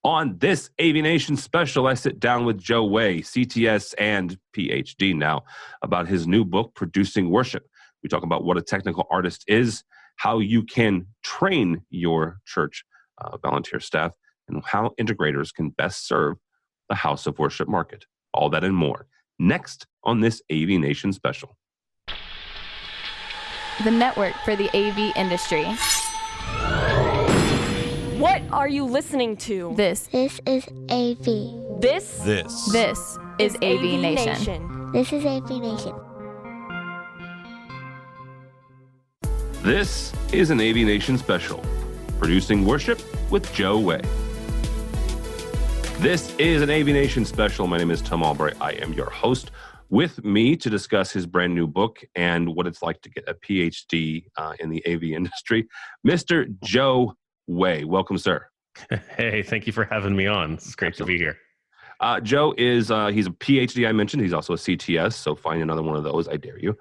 On this AVNation special, I sit down with Joe Way, CTS and PhD now, about his new book, Producing Worship. We talk about what a technical artist is, how you can train your church volunteer staff, and how integrators can best serve the house of worship market. All that and more. Next on this AVNation special. The network for the AV industry. What are you listening to? This is AV. This is AVNation. This is AVNation. This is an AVNation special, Producing Worship with Joe Way. This is an AVNation special. My name is Tom Albright. I am your host. With me to discuss his brand new book and what it's like to get a PhD in the AV industry, Mr. Joe Way. Welcome, sir. Hey, thank you for having me on. It's great to be here. Joe is, he's a PhD, I mentioned. He's also a CTS, so find another one of those, I dare you.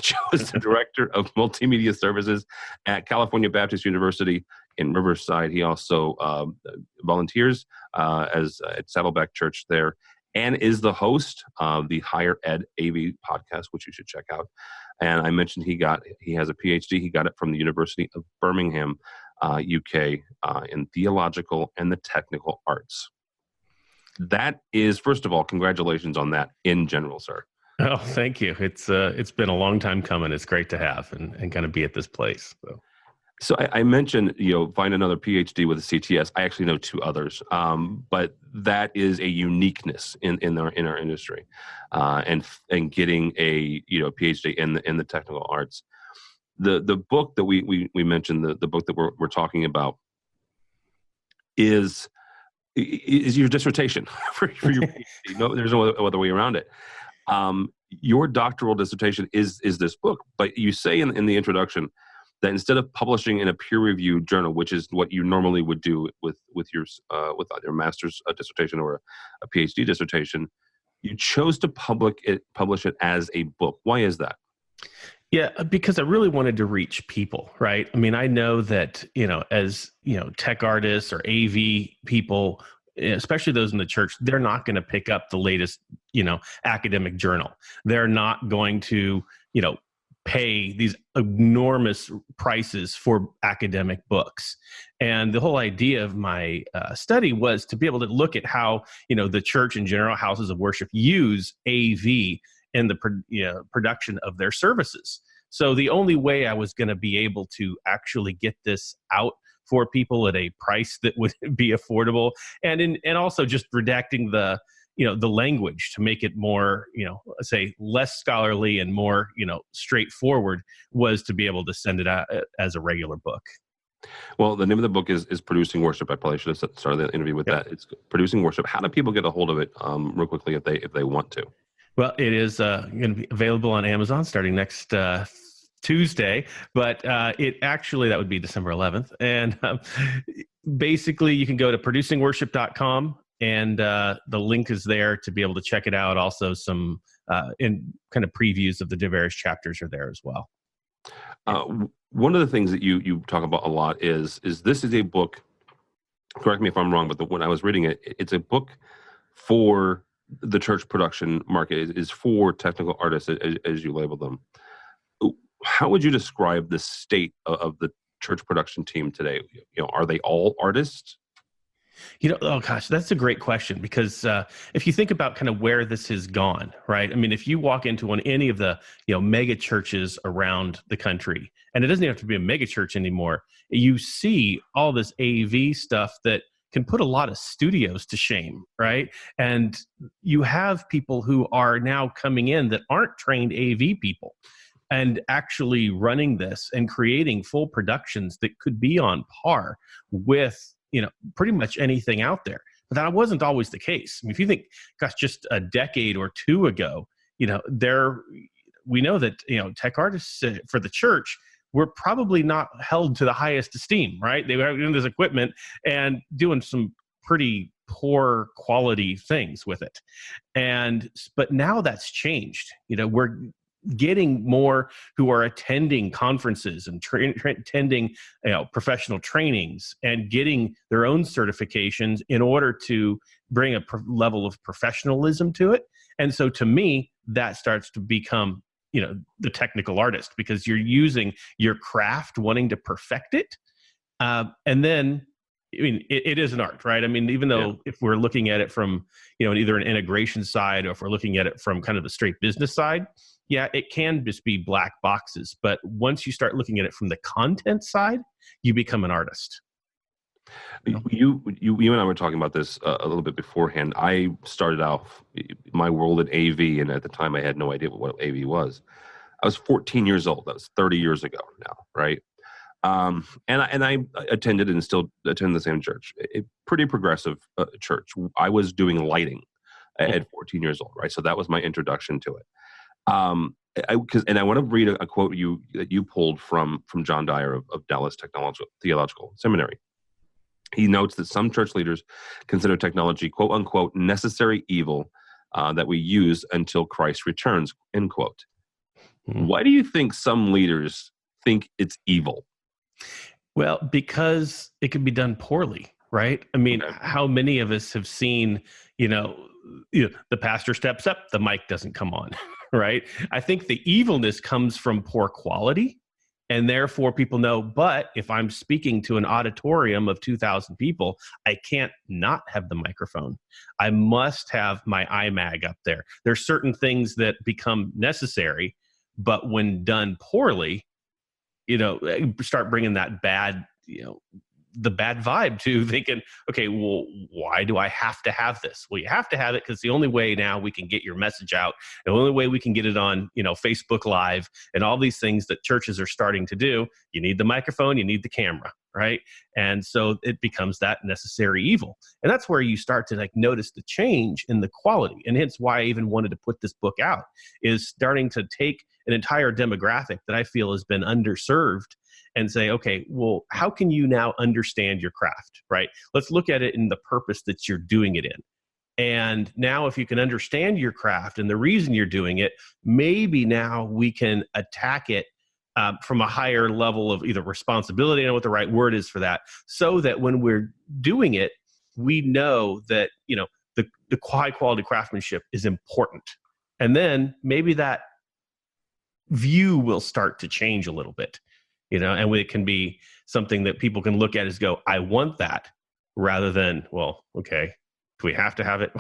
Joe is the Director of Multimedia Services at California Baptist University in Riverside. He also volunteers at Saddleback Church there and is the host of the Higher Ed AV podcast, which you should check out. And I mentioned he has a PhD. He got it from the University of Birmingham, UK, in theological and the technical arts. That is, first of all, congratulations on that in general, sir. Oh, thank you. It's been a long time coming. It's great to have and kind of be at this place. So I mentioned, find another PhD with a CTS. I actually know two others, but that is a uniqueness in our industry, and getting a PhD in the technical arts. The book that we mentioned, the book that we're talking about, is your dissertation for your PhD. No, there's no other way around it. Your doctoral dissertation is this book, but you say in the introduction that instead of publishing in a peer-reviewed journal, which is what you normally would do with either master's dissertation or a PhD dissertation, you chose to publish it as a book. Why is that? Yeah, because I really wanted to reach people, right? I mean, I know that, as, tech artists or AV people, especially those in the church, they're not going to pick up the latest, academic journal. They're not going to, pay these enormous prices for academic books. And the whole idea of my study was to be able to look at how, the church in general, houses of worship, use AV in the production of their services. So the only way I was going to be able to actually get this out for people at a price that would be affordable, and also just redacting the language to make it more, say less scholarly and more, straightforward, was to be able to send it out as a regular book. Well, the name of the book is Producing Worship. I probably should have started the interview with that. It's Producing Worship. How do people get a hold of it real quickly if they want to? Well, it is going to be available on Amazon starting next Tuesday, but that would be December 11th. And basically, you can go to producingworship.com, and the link is there to be able to check it out. Also, some in kind of previews of the various chapters are there as well. One of the things that you talk about a lot is this is a book. Correct me if I'm wrong, but when I was reading it, it's a book for the church production market. Is for technical artists, as you label them. How would you describe the state of the church production team today? Are they all artists? Oh gosh, that's a great question, because if you think about kind of where this has gone, right? I mean, if you walk into any of the mega churches around the country, and it doesn't even have to be a mega church anymore, you see all this AV stuff that can put a lot of studios to shame, right? And you have people who are now coming in that aren't trained AV people, and actually running this and creating full productions that could be on par with pretty much anything out there. But that wasn't always the case. I mean, if you think, gosh, just a decade or two ago, we know that tech artists for the church were probably not held to the highest esteem, right? They were doing this equipment and doing some pretty poor quality things with it. But now that's changed. getting more who are attending conferences and attending professional trainings and getting their own certifications in order to bring a level of professionalism to it. And so to me, that starts to become, the technical artist, because you're using your craft, wanting to perfect it. And then, it is an art, right? Even though if we're looking at it from, either an integration side, or if we're looking at it from kind of the straight business side, it can just be black boxes. But once you start looking at it from the content side, you become an artist. You and I were talking about this a little bit beforehand. I started off my world at AV, and at the time I had no idea what AV was. I was 14 years old. That was 30 years ago now, right? And I attended and still attend the same church, a pretty progressive church. I was doing lighting at 14 years old, right? So that was my introduction to it. I want to read a quote that you pulled from John Dyer of Dallas Theological Seminary. He notes that some church leaders consider technology, quote unquote, necessary evil that we use until Christ returns, end quote. Why do you think some leaders think it's evil? Well, because it can be done poorly, right? How many of us have seen, the pastor steps up, the mic doesn't come on, right? I think the evilness comes from poor quality. And therefore, people know, but if I'm speaking to an auditorium of 2,000 people, I can't not have the microphone. I must have my iMag up there. There's certain things that become necessary, but when done poorly, start bringing that bad, the bad vibe to thinking, okay, well, why do I have to have this? Well, you have to have it because the only way now we can get your message out, the only way we can get it on, Facebook Live and all these things that churches are starting to do, you need the microphone, you need the camera, right? And so it becomes that necessary evil. And that's where you start to notice the change in the quality. And hence why I even wanted to put this book out, is starting to take an entire demographic that I feel has been underserved and say, okay, well, how can you now understand your craft, right? Let's look at it in the purpose that you're doing it in. And now if you can understand your craft and the reason you're doing it, maybe now we can attack it from a higher level of either responsibility, I don't know what the right word is for that, so that when we're doing it, we know that, the high quality craftsmanship is important. And then maybe that view will start to change a little bit. And it can be something that people can look at as go, I want that, rather than, well, okay, do we have to have it?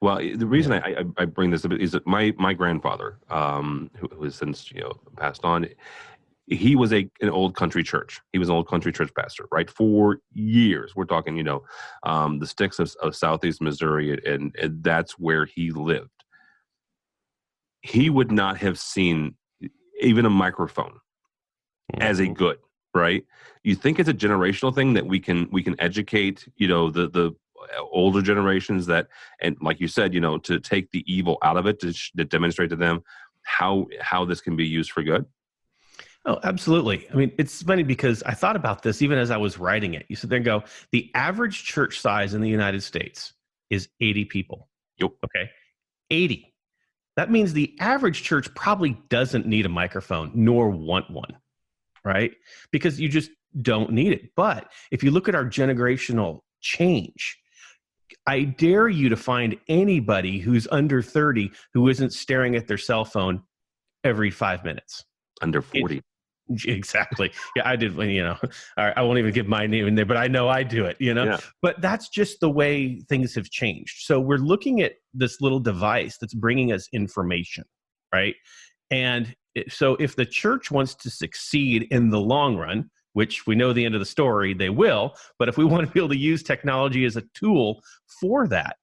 Well, the reason I bring this up is that my grandfather, who has since passed on, he was an old country church. He was an old country church pastor, right? For years. We're talking, the sticks of Southeast Missouri, and that's where he lived. He would not have seen even a microphone as a good, right? You think it's a generational thing that we can educate, the older generations that, and like you said, to take the evil out of it, to demonstrate to them how this can be used for good? Oh, absolutely. It's funny because I thought about this even as I was writing it. You sit there and go, the average church size in the United States is 80 people. Yep. Okay. 80. That means the average church probably doesn't need a microphone nor want one, right? Because you just don't need it. But if you look at our generational change, I dare you to find anybody who's under 30 who isn't staring at their cell phone every 5 minutes. Under 40. Exactly. Yeah, I did. I won't even give my name in there, but I know I do it, Yeah. But that's just the way things have changed. So we're looking at this little device that's bringing us information, right? And so if the church wants to succeed in the long run, which we know the end of the story, they will, but if we want to be able to use technology as a tool for that,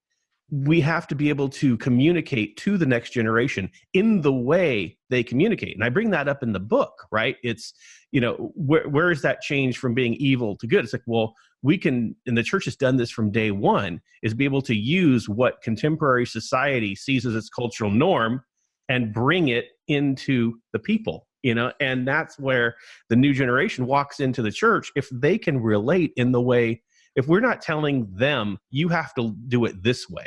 we have to be able to communicate to the next generation in the way they communicate. And I bring that up in the book, right? It's, where is that change from being evil to good? It's like, well, we can, and the church has done this from day one, is be able to use what contemporary society sees as its cultural norm and bring it into the people, and that's where the new generation walks into the church. If they can relate in the way, if we're not telling them, you have to do it this way,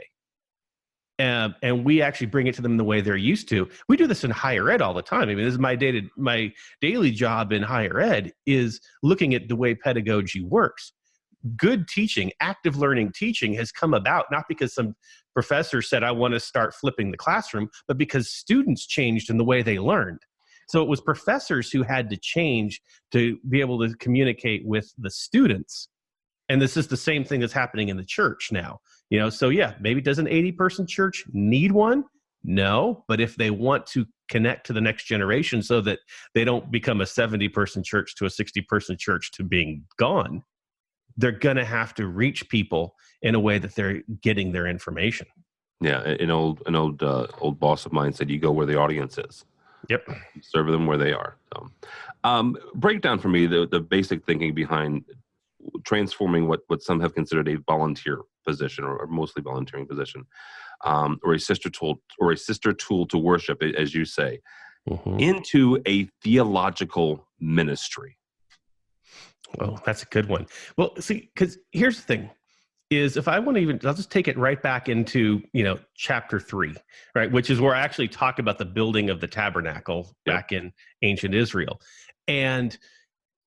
and we actually bring it to them the way they're used to. We do this in higher ed all the time. I mean, this is my daily job in higher ed is looking at the way pedagogy works. Good teaching, active learning teaching has come about not because some professor said, I want to start flipping the classroom, but because students changed in the way they learned. So it was professors who had to change to be able to communicate with the students. And this is the same thing that's happening in the church now. So yeah, maybe does an 80-person church need one? No, but if they want to connect to the next generation so that they don't become a 70-person church to a 60-person church to being gone, they're going to have to reach people in a way that they're getting their information. Yeah, an old boss of mine said, "You go where the audience is." Yep, you serve them where they are. So, break down for me the basic thinking behind transforming what some have considered a volunteer position or mostly volunteering position, or a sister tool to worship, as you say, into a theological ministry. Well, that's a good one. Well, see, because here's the thing is if I want to I'll just take it right back into, chapter 3, right? Which is where I actually talk about the building of the tabernacle back in ancient Israel. And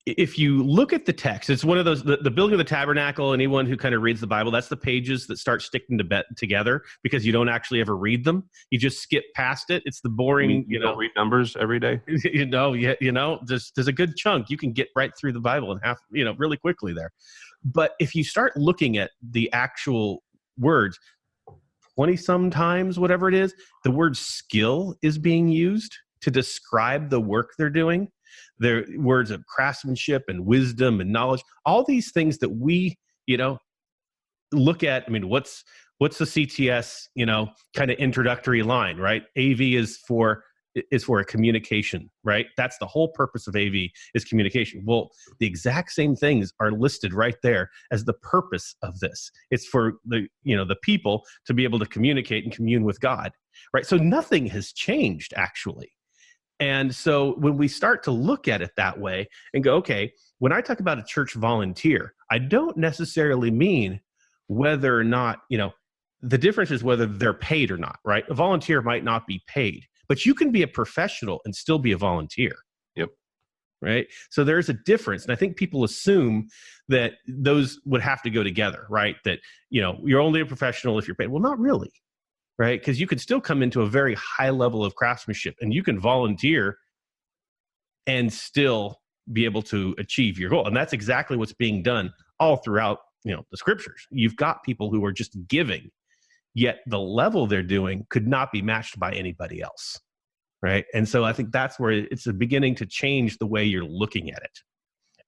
if you look at the text, it's one of those, the building of the tabernacle, anyone who kind of reads the Bible, that's the pages that start sticking together because you don't actually ever read them. You just skip past it. It's the boring, you don't read numbers every day. There's a good chunk. You can get right through the Bible in half, really quickly there. But if you start looking at the actual words, 20 some times, whatever it is, the word skill is being used to describe the work they're doing. Their words of craftsmanship and wisdom and knowledge, all these things that we, look at. I mean, what's the CTS, kind of introductory line, right? AV is for a communication, right? That's the whole purpose of AV is communication. Well, the exact same things are listed right there as the purpose of this. It's for the people to be able to communicate and commune with God, right? So nothing has changed actually. And so when we start to look at it that way and go, okay, when I talk about a church volunteer, I don't necessarily mean whether or not, the difference is whether they're paid or not, right? A volunteer might not be paid, but you can be a professional and still be a volunteer. Yep. Right? So there's a difference. And I think people assume that those would have to go together, right? That, you're only a professional if you're paid. Well, not really. Right? Because you could still come into a very high level of craftsmanship and you can volunteer and still be able to achieve your goal. And that's exactly what's being done all throughout, the scriptures. You've got people who are just giving, yet the level they're doing could not be matched by anybody else. Right? And so I think that's where it's beginning to change the way you're looking at it.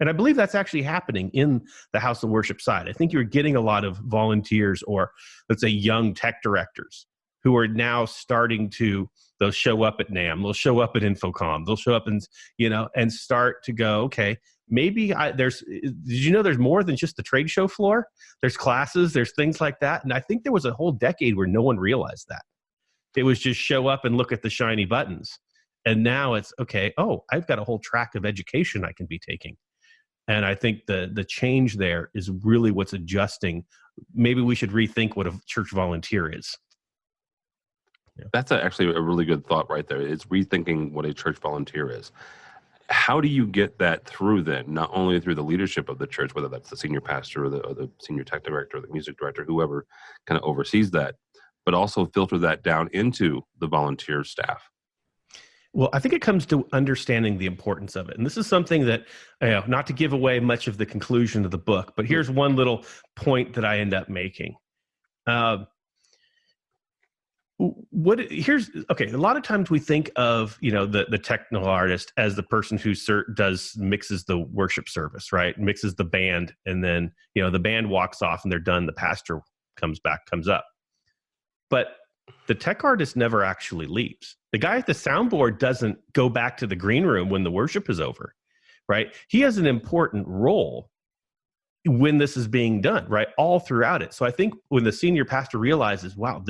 And I believe that's actually happening in the house of worship side. I think you're getting a lot of volunteers or, let's say, young tech directors who are now starting to, they'll show up at NAM, they'll show up at Infocom, they'll show up and start to go, okay, maybe did you know there's more than just the trade show floor? There's classes, there's things like that. And I think there was a whole decade where no one realized that. It was just show up and look at the shiny buttons. And now it's, okay, I've got a whole track of education I can be taking. And I think the change there is really what's adjusting. Maybe we should rethink what a church volunteer is. Yeah. That's actually a really good thought right there. It's rethinking what a church volunteer is. How do you get that through then? Not only through the leadership of the church, whether that's the senior pastor or the senior tech director or the music director, whoever kind of oversees that, but also filter that down into the volunteer staff. Well, I think it comes to understanding the importance of it. And this is something that, not to give away much of the conclusion of the book, but here's one little point that I end up making. A lot of times we think of, the technical artist as the person who mixes the worship service, right? Mixes the band. And then, the band walks off and they're done. The pastor comes up. But the tech artist never actually leaves. The guy at the soundboard doesn't go back to the green room when the worship is over, right? He has an important role when this is being done, right? All throughout it. So I think when the senior pastor realizes, wow,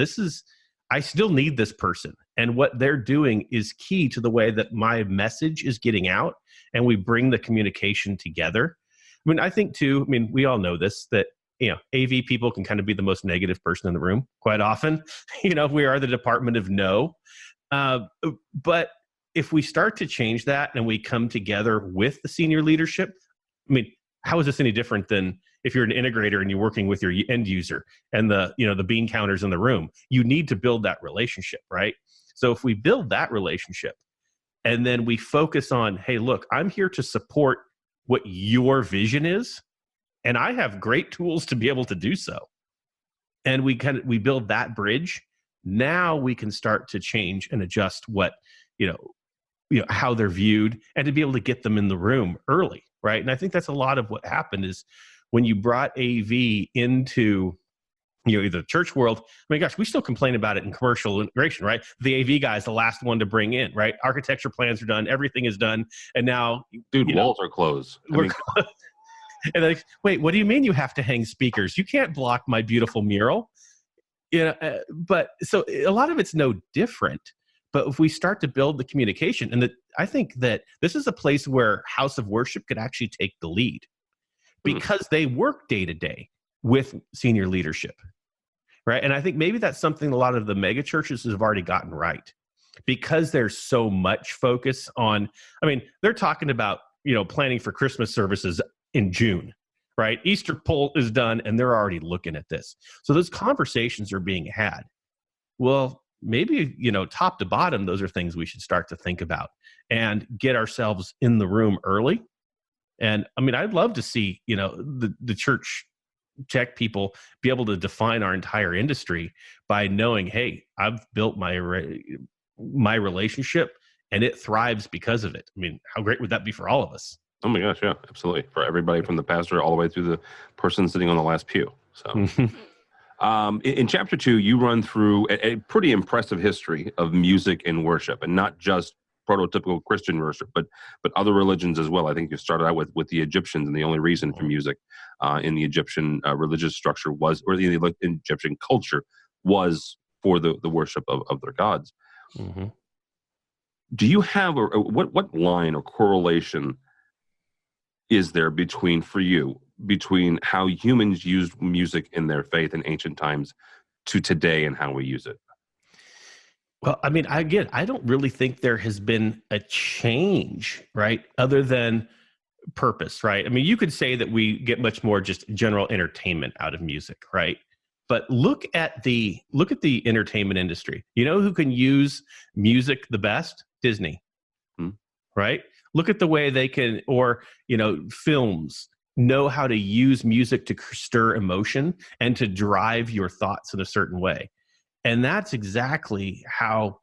I still need this person. And what they're doing is key to the way that my message is getting out and we bring the communication together. I mean, I think too, we all know this, that AV people can kind of be the most negative person in the room quite often. We are the department of no. But if we start to change that and we come together with the senior leadership, I mean, how is this any different than if you're an integrator and you're working with your end user and the bean counters in the room? You need to build that relationship, right? So if we build that relationship and then we focus on, hey, look, I'm here to support what your vision is, and I have great tools to be able to do so. And we build that bridge. Now we can start to change and adjust what, how they're viewed, and to be able to get them in the room early, right? And I think that's a lot of what happened is when you brought AV into the church world. I mean, gosh, we still complain about it in commercial integration, right? The AV guy is the last one to bring in, right? Architecture plans are done, everything is done, and now, walls are closed. And like, wait, what do you mean you have to hang speakers? You can't block my beautiful mural. But so a lot of it's no different. But if we start to build the communication, and I think that this is a place where House of Worship could actually take the lead, because they work day to day with senior leadership, right? And I think maybe that's something a lot of the mega churches have already gotten right, because there's so much focus on, they're talking about, planning for Christmas services in June, right? Easter poll is done and they're already looking at this. So those conversations are being had. Well, maybe, top to bottom, those are things we should start to think about and get ourselves in the room early. And I'd love to see, the church tech people be able to define our entire industry by knowing, hey, I've built my relationship and it thrives because of it. How great would that be for all of us? Oh my gosh, yeah, absolutely. For everybody from the pastor all the way through the person sitting on the last pew. So in chapter 2, you run through a pretty impressive history of music and worship, and not just prototypical Christian worship, but other religions as well. I think you started out with the Egyptians, and the only reason for music in the Egyptian religious structure was, or the Egyptian culture was, for the worship of their gods. Mm-hmm. Do you have what line or correlation is there between how humans used music in their faith in ancient times to today and how we use it? Well, I don't really think there has been a change, right? Other than purpose, right? You could say that we get much more just general entertainment out of music, right? But look at the entertainment industry. You know who can use music the best? Disney, right? Look at the way they can, or, films know how to use music to stir emotion and to drive your thoughts in a certain way. And that's exactly how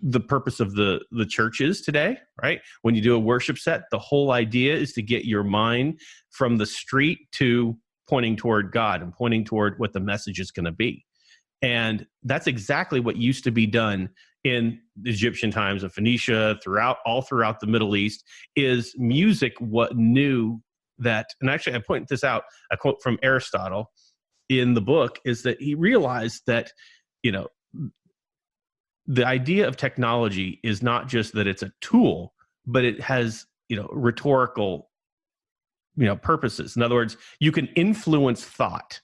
the purpose of the church is today, right? When you do a worship set, the whole idea is to get your mind from the street to pointing toward God and pointing toward what the message is going to be. And that's exactly what used to be done in the Egyptian times of Phoenicia, all throughout the Middle East, is music what knew that, and actually I point this out, a quote from Aristotle in the book, is that he realized that, the idea of technology is not just that it's a tool, but it has, rhetorical, purposes. In other words, you can influence thought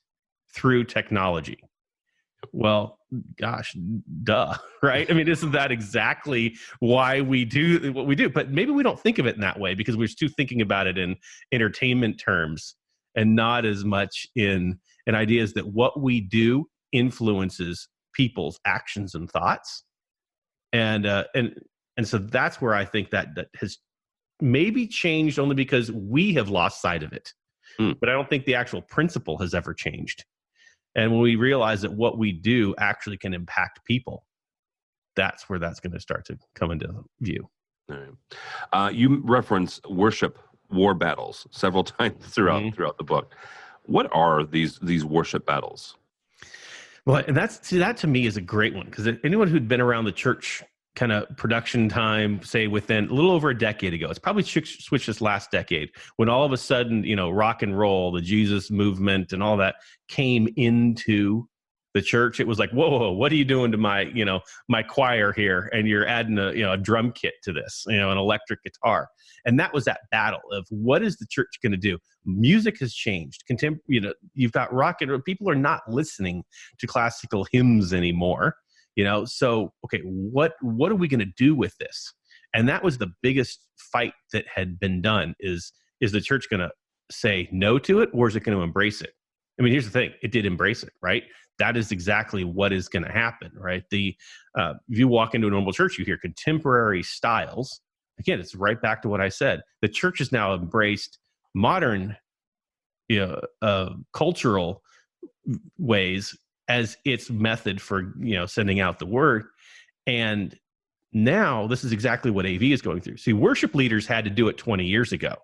through technology. Well, gosh, duh, right? Isn't that exactly why we do what we do? But maybe we don't think of it in that way because we're still thinking about it in entertainment terms and not as much in ideas that what we do influences people's actions and thoughts. And so that's where I think that has maybe changed only because we have lost sight of it. But I don't think the actual principle has ever changed. And when we realize that what we do actually can impact people, that's where that's going to start to come into view. All right. You reference worship war battles several times throughout the book. What are these worship battles? Well, and that to me is a great one, because anyone who'd been around the church kind of production time, say within a little over a decade ago, it's probably switched this last decade, when all of a sudden, rock and roll, the Jesus movement and all that came into The church, it was like, whoa, what are you doing to my, my choir here? And you're adding a drum kit to this, an electric guitar. And that was that battle of what is the church going to do? Music has changed. You've got rock and roll. People are not listening to classical hymns anymore. So, okay, what are we going to do with this? And that was the biggest fight that had been done is the church going to say no to it, or is it going to embrace it? I mean, here's the thing. It did embrace it, right? That is exactly what is going to happen, right? If you walk into a normal church, you hear contemporary styles. Again, it's right back to what I said. The church has now embraced modern, cultural ways as its method for, sending out the word. And now this is exactly what AV is going through. See, worship leaders had to do it 20 years ago,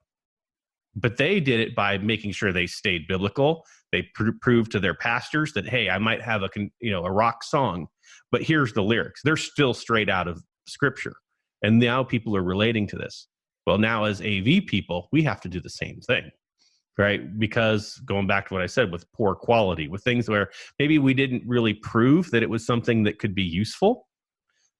but they did it by making sure they stayed biblical. They proved to their pastors that, hey, I might have a rock song, but here's the lyrics. They're still straight out of scripture. And now people are relating to this. Well, now as AV people, we have to do the same thing, right? Because going back to what I said, with poor quality, with things where maybe we didn't really prove that it was something that could be useful.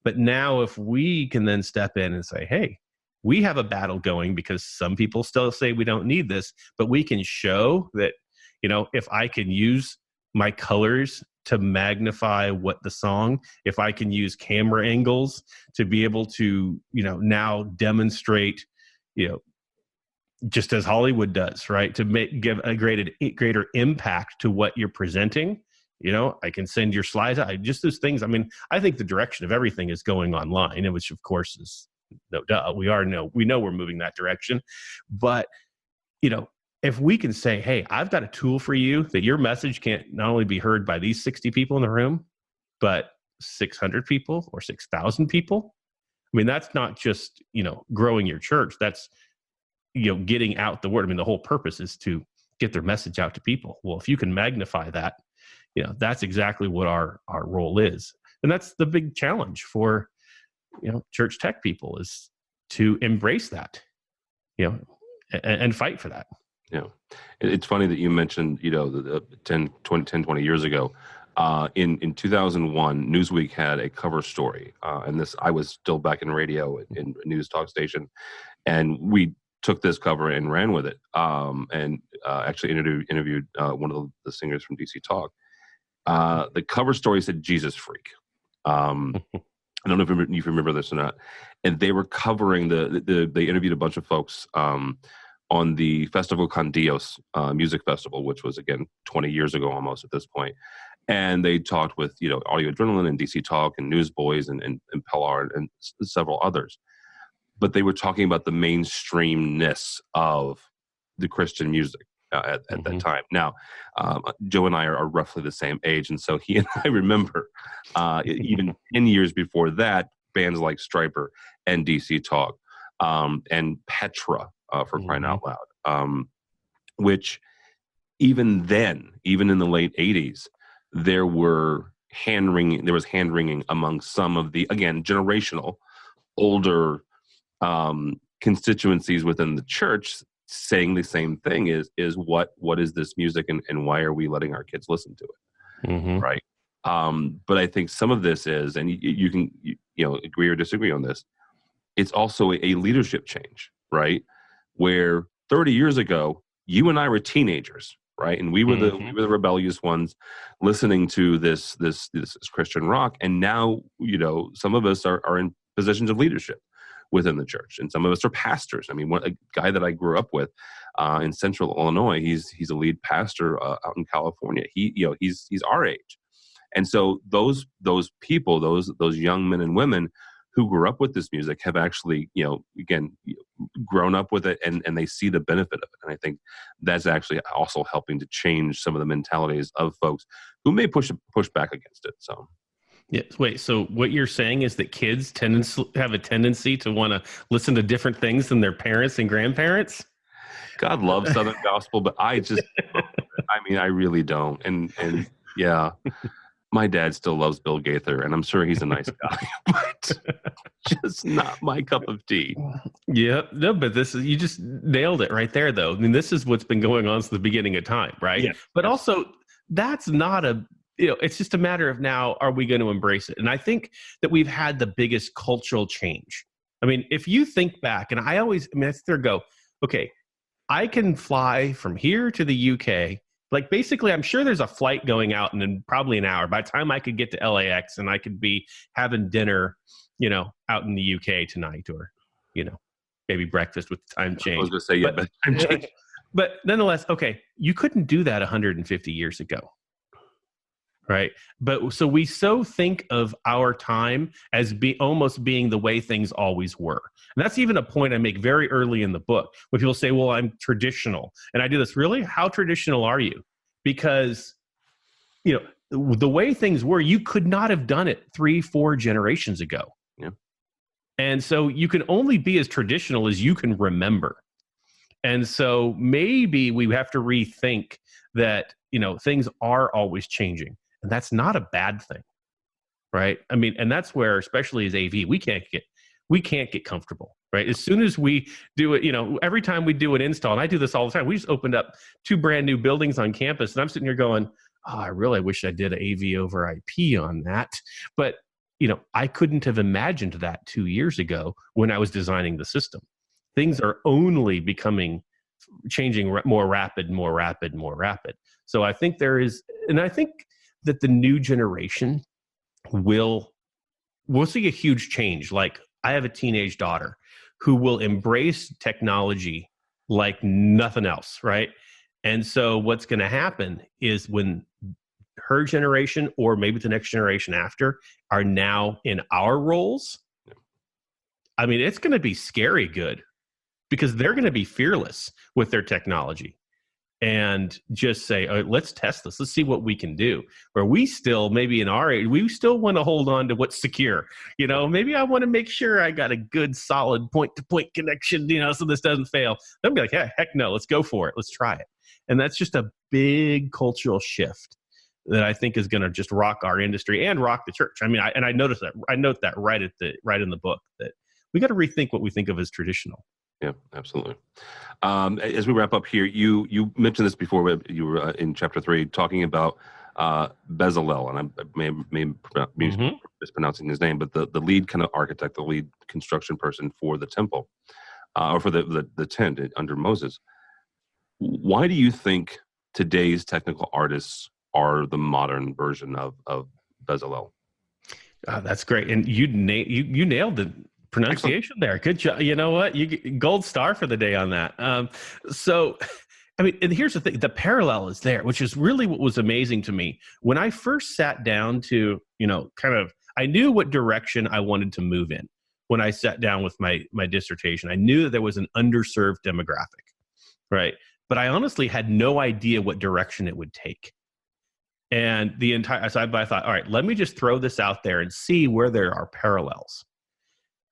But now if we can then step in and say, hey, we have a battle going because some people still say we don't need this, but we can show that, if I can use my colors to magnify what the song, if I can use camera angles to be able to, now demonstrate, just as Hollywood does, right? To give a greater impact to what you're presenting. I can send your slides out. Just those things. I mean, I think the direction of everything is going online, and which of course is no duh. We know we're moving that direction. But, if we can say, hey, I've got a tool for you that your message can't not only be heard by these 60 people in the room, but 600 people or 6,000 people. I mean, that's not just, growing your church. That's, getting out the word. I mean, the whole purpose is to get their message out to people. Well, if you can magnify that, that's exactly what our role is. And that's the big challenge for, church tech people, is to embrace that, and fight for that. Yeah. It's funny that you mentioned, the 20 years ago, in 2001, Newsweek had a cover story. And I was still back in radio in a news talk station. And we took this cover and ran with it. And actually interviewed one of the singers from DC Talk. The cover story said Jesus Freak. I don't know if you remember this or not. And they were covering they interviewed a bunch of folks on the Festival Con Dios music festival, which was, again, 20 years ago almost at this point. And they talked with, Audio Adrenaline and DC Talk and Newsboys and Pellar and several others. But they were talking about the mainstreamness of the Christian music at that time. Now, Joe and I are roughly the same age. And so he and I remember even 10 years before that, bands like Stryper and DC Talk and Petra, for crying out loud, which even then, even in the late 80s, there was hand wringing among some of the, again, generational, older constituencies within the church, saying the same thing is what is this music and why are we letting our kids listen to it? Right. But I think some of this is, and you can agree or disagree on this, it's also a leadership change, right? Where 30 years ago, you and I were teenagers, right? And we were the rebellious ones listening to this Christian rock. And now, some of us are in positions of leadership within the church, and some of us are pastors. I mean, a guy that I grew up with in Central Illinois, he's a lead pastor out in California. He's our age, and so those people, those young men and women who grew up with this music have actually, again, grown up with it, and they see the benefit of it. And I think that's actually also helping to change some of the mentalities of folks who may push back against it. So. Yeah. Wait, so what you're saying is that kids have a tendency to want to listen to different things than their parents and grandparents? God loves Southern gospel, but I really don't. And yeah, my dad still loves Bill Gaither, and I'm sure he's a nice guy, but just not my cup of tea. Yeah. No, but you just nailed it right there, though. I mean, this is what's been going on since the beginning of time, right? Yeah. But also, that's not it's just a matter of now, are we going to embrace it? And I think that we've had the biggest cultural change. I mean, if you think back, and I sit there and go, okay, I can fly from here to the UK. Like basically, I'm sure there's a flight going out in probably an hour. By the time I could get to LAX and I could be having dinner, out in the UK tonight, or, maybe breakfast with the time change. I was going to say, yeah, but time change. But nonetheless, okay, you couldn't do that 150 years ago. Right. But so we think of our time as almost being the way things always were. And that's even a point I make very early in the book when people say, well, I'm traditional. And I do this, really? How traditional are you? Because, the way things were, you could not have done it 3-4 generations ago. Yeah. And so you can only be as traditional as you can remember. And so maybe we have to rethink that, things are always changing. And that's not a bad thing, right? I mean, and that's where, especially as AV, we can't get comfortable, right? As soon as we do it, every time we do an install, and I do this all the time, we just opened up 2 brand new buildings on campus, and I'm sitting here going, oh, I really wish I did AV over IP on that. But, I couldn't have imagined that 2 years ago when I was designing the system. Things are only changing more rapid. So I think I think that the new generation we'll see a huge change. Like, I have a teenage daughter who will embrace technology like nothing else, right? And so what's going to happen is when her generation, or maybe the next generation after, are now in our roles, I mean, it's going to be scary good, because they're going to be fearless with their technology and just say, let's test this. Let's see what we can do. Where we still, maybe in our age, we still want to hold on to what's secure. Maybe I want to make sure I got a good, solid point-to-point connection, so this doesn't fail. They'll be like, yeah, heck no, let's go for it. Let's try it. And that's just a big cultural shift that I think is going to just rock our industry and rock the church. I mean, I noticed that. I note that right in the book, that we got to rethink what we think of as traditional. Yeah, absolutely. As we wrap up here, you mentioned this before, but you were in chapter 3 talking about Bezalel, and I may be mispronouncing his name, but the lead kind of architect, the lead construction person for the temple, or for the tent under Moses. Why do you think today's technical artists are the modern version of Bezalel? That's great, and you nailed the pronunciation there. Good job. You know what? You get gold star for the day on that. So, I mean, and here's the thing: the parallel is there, which is really what was amazing to me when I first sat down to, I knew what direction I wanted to move in when I sat down with my dissertation. I knew that there was an underserved demographic, right? But I honestly had no idea what direction it would take. And so I thought, all right, let me just throw this out there and see where there are parallels.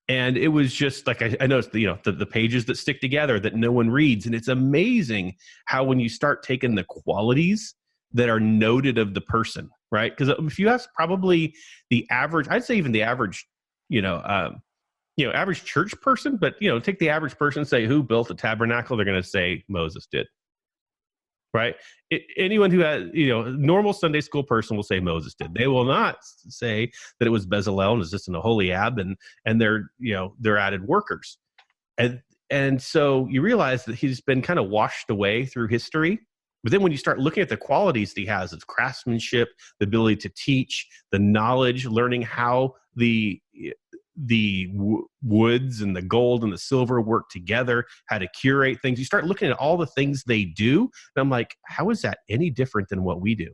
And it was just like, I noticed the pages that stick together that no one reads. And it's amazing how when you start taking the qualities that are noted of the person, right? Because if you ask probably the average, I'd say even the average, average church person, but, take the average person and say, who built the tabernacle? They're going to say Moses did. Right? Anyone who has, normal Sunday school person will say Moses did. They will not say that it was Bezalel and was just in the Aholiab and they're added workers. And so you realize that he's been kind of washed away through history. But then when you start looking at the qualities that he has of craftsmanship, the ability to teach, the knowledge, learning how the woods and the gold and the silver work together, how to curate things. You start looking at all the things they do, and I'm like, how is that any different than what we do?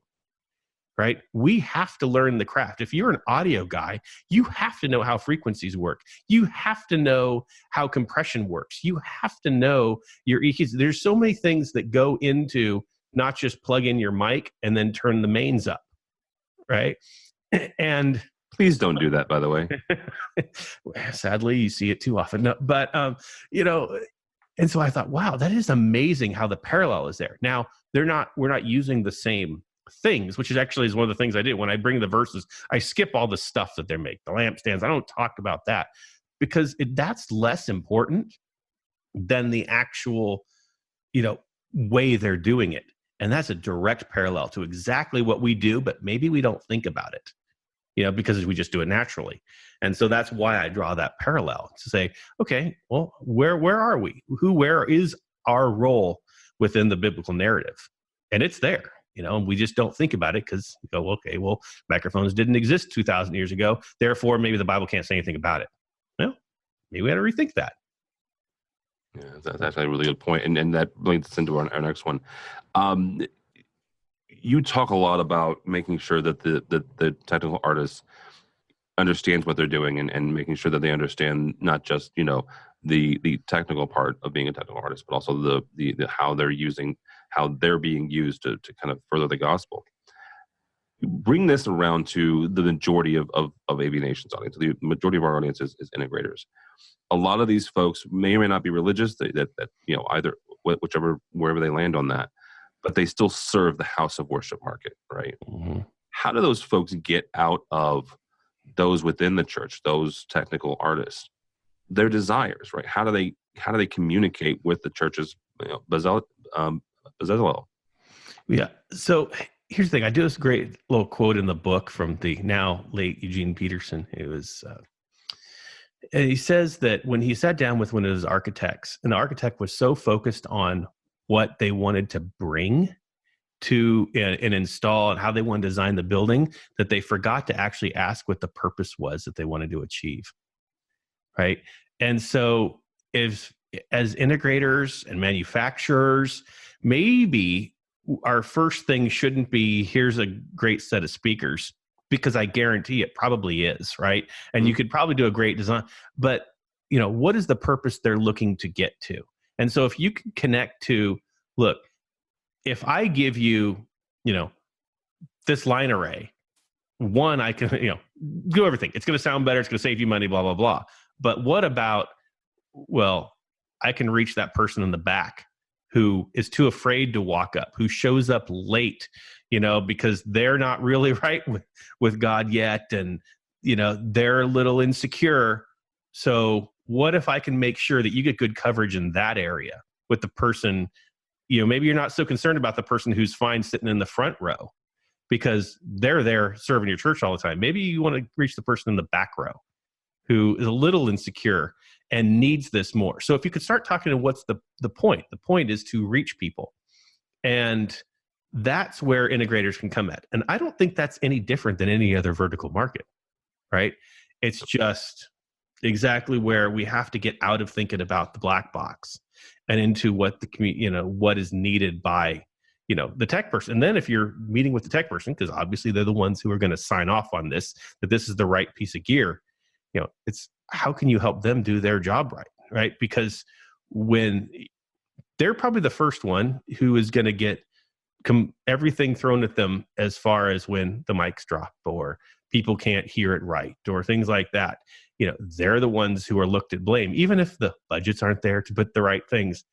Right? We have to learn the craft. If you're an audio guy, you have to know how frequencies work. You have to know how compression works. You have to know your EQs. There's so many things that go into not just plug in your mic and then turn the mains up, right? And please don't do that, by the way. Sadly, you see it too often. No, but, and so I thought, wow, that is amazing how the parallel is there. Now, we're not using the same things, which is one of the things I do. When I bring the verses, I skip all the stuff that they make, the lampstands. I don't talk about that because that's less important than the actual, way they're doing it. And that's a direct parallel to exactly what we do, but maybe we don't think about it, because we just do it naturally. And so that's why I draw that parallel to say, okay, well, where are we? Where is our role within the biblical narrative? And it's there, and we just don't think about it because we go, okay, well, microphones didn't exist 2,000 years ago. Therefore, maybe the Bible can't say anything about it. Well, maybe we got to rethink that. Yeah, that's actually a really good point. And that leads us into our next one. You talk a lot about making sure that the technical artist understands what they're doing and making sure that they understand not just, the technical part of being a technical artist, but also the how they're being used to kind of further the gospel. Bring this around to the majority of AVNation's audience. The majority of our audience is integrators. A lot of these folks may or may not be religious, that either wherever they land on that, but they still serve the house of worship market, right? Mm-hmm. How do those folks get out of those within the church, those technical artists, their desires, right? How do they communicate with the church's Bezalel? Yeah. So here's the thing. I do this great little quote in the book from the now late Eugene Peterson. It was, and he says that when he sat down with one of his architects, and the architect was so focused on what they wanted to bring to and install and how they want to design the building, that they forgot to actually ask what the purpose was that they wanted to achieve. Right. And so as integrators and manufacturers, maybe our first thing shouldn't be, here's a great set of speakers, because I guarantee it probably is, right? And you could probably do a great design, but what is the purpose they're looking to get to? And so if you can connect to, look, if I give you, this line array, one, I can, do everything. It's going to sound better. It's going to save you money, blah, blah, blah. But what about, well, I can reach that person in the back who is too afraid to walk up, who shows up late, because they're not really right with God yet. And, they're a little insecure. So what if I can make sure that you get good coverage in that area with the person, maybe you're not so concerned about the person who's fine sitting in the front row because they're there serving your church all the time. Maybe you want to reach the person in the back row who is a little insecure and needs this more. So if you could start talking to what's the point is to reach people. And that's where integrators can come at. And I don't think that's any different than any other vertical market, right? It's just exactly where we have to get out of thinking about the black box and into what what is needed by, the tech person. And then if you're meeting with the tech person, because obviously they're the ones who are going to sign off on this, that this is the right piece of gear, it's how can you help them do their job right? Because when they're probably the first one who is going to get everything thrown at them as far as when the mics drop or people can't hear it right or things like that. They're the ones who are looked at blame, even if the budgets aren't there to put the right things,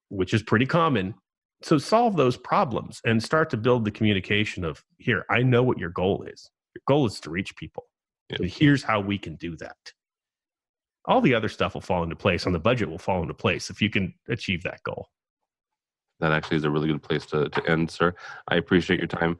which is pretty common. So solve those problems and start to build the communication of, here, I know what your goal is. Your goal is to reach people. So here's how we can do that. All the other stuff will fall into place, and the budget will fall into place if you can achieve that goal. That actually is a really good place to end, sir. I appreciate your time.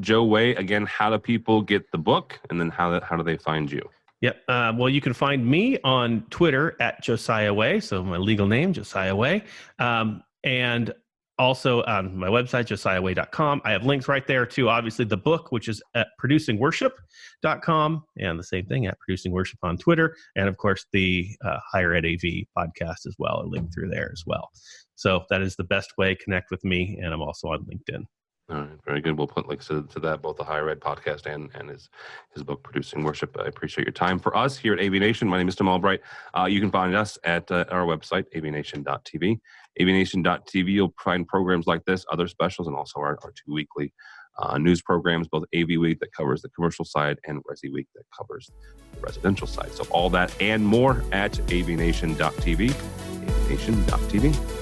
Joe Way, again, how do people get the book, and then how do they find you? Yep. Well, you can find me on Twitter at Josiah Way, so my legal name, Josiah Way, and also on my website, josiahway.com. I have links right there to, obviously, the book, which is at producingworship.com, and the same thing at Producing Worship on Twitter, and, of course, the Higher Ed AV podcast as well, a link through there as well. So that is the best way to connect with me, and I'm also on LinkedIn. All right, very good. We'll put links to that, both the Higher Ed podcast and his book, Producing Worship. I appreciate your time. For us here at AVNation, my name is Tim Albright. You can find us at our website, avnation.tv. avnation.tv, you'll find programs like this, other specials, and also our 2 weekly news programs, both AV Week that covers the commercial side and Resi Week that covers the residential side. So all that and more at avnation.tv, avnation.tv.